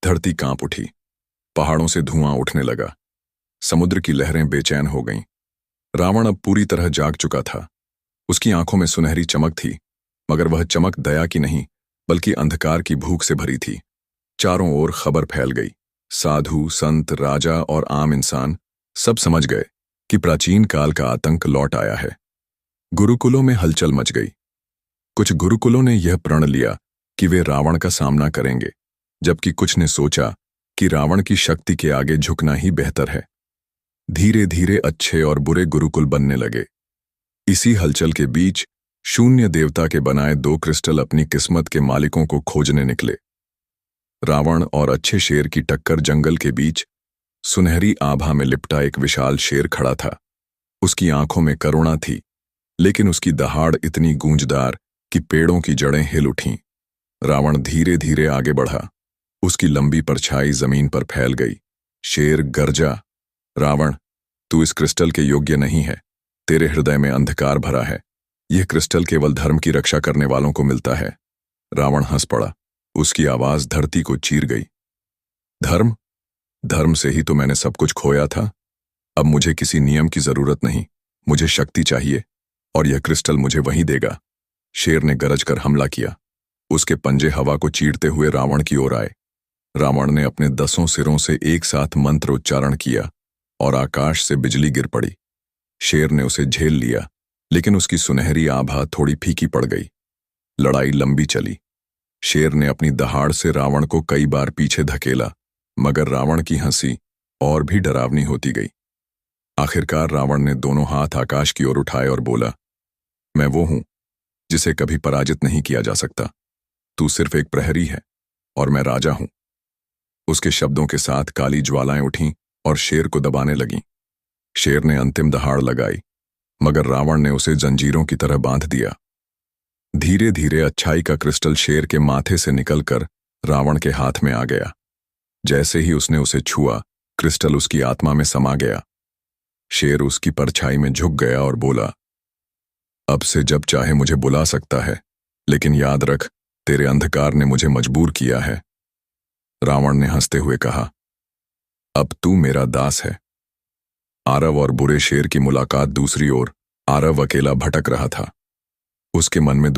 धरती कांप उठी। पहाड़ों से धुआं उठने लगा। समुद्र की लहरें बेचैन हो गईं। रावण अब पूरी तरह जाग चुका था। उसकी आंखों में सुनहरी चमक थी, मगर वह चमक दया की नहीं, बल्कि अंधकार की भूख से भरी थी। चारों ओर खबर फैल गई। साधु, संत, राजा और आम इंसान सब समझ गए कि प्राचीन काल का आतंक लौट आया है। गुरुकुलों में हलचल मच गई। कुछ गुरुकुलों ने यह प्रण लिया कि वे रावण का सामना करेंगे, जबकि कुछ ने सोचा कि रावण की शक्ति के आगे झुकना ही बेहतर है। धीरे धीरे अच्छे और बुरे गुरुकुल बनने लगे। इसी हलचल के बीच शून्य देवता के बनाए दो क्रिस्टल अपनी किस्मत के मालिकों को खोजने निकले। रावण और अच्छे शेर की टक्कर जंगल के बीच। सुनहरी आभा में लिपटा एक विशाल शेर खड़ा था। उसकी आंखों में करुणा थी, लेकिन उसकी दहाड़ इतनी गूंजदार कि पेड़ों की जड़ें हिल उठीं। रावण धीरे धीरे आगे बढ़ा। उसकी लंबी परछाई जमीन पर फैल गई। शेर गरजा, रावण, तू इस क्रिस्टल के योग्य नहीं है। तेरे हृदय में अंधकार भरा है। यह क्रिस्टल केवल धर्म की रक्षा करने वालों को मिलता है। रावण हंस पड़ा। उसकी आवाज धरती को चीर गई। धर्म? धर्म से ही तो मैंने सब कुछ खोया था। अब मुझे किसी नियम की जरूरत नहीं। मुझे शक्ति चाहिए, और यह क्रिस्टल मुझे वही देगा। शेर ने गरज कर हमला किया। उसके पंजे हवा को चीरते हुए रावण की ओर आए। रावण ने अपने 10 सिरों से एक साथ मंत्र उच्चारण किया और आकाश से बिजली गिर पड़ी। शेर ने उसे झेल लिया, लेकिन उसकी सुनहरी आभा थोड़ी फीकी पड़ गई। लड़ाई लंबी चली। शेर ने अपनी दहाड़ से रावण को कई बार पीछे धकेला, मगर रावण की हंसी और भी डरावनी होती गई। आखिरकार रावण ने दोनों हाथ आकाश की ओर उठाए और बोला, मैं वो हूं जिसे कभी पराजित नहीं किया जा सकता। तू सिर्फ एक प्रहरी है और मैं राजा हूं। उसके शब्दों के साथ काली ज्वालाएं उठीं और शेर को दबाने लगीं। शेर ने अंतिम दहाड़ लगाई, मगर रावण ने उसे जंजीरों की तरह बांध दिया। धीरे धीरे अच्छाई का क्रिस्टल शेर के माथे से निकलकर रावण के हाथ में आ गया। जैसे ही उसने उसे छुआ, क्रिस्टल उसकी आत्मा में समा गया। शेर उसकी परछाई में झुक गया और बोला, अब से जब चाहे मुझे बुला सकता है, लेकिन याद रख, तेरे अंधकार ने मुझे मजबूर किया है। रावण ने हंसते हुए कहा, अब तू मेरा दास है। आरव और बुरे शेर की मुलाकात। दूसरी ओर आरव अकेला भटक रहा था। उसके मन में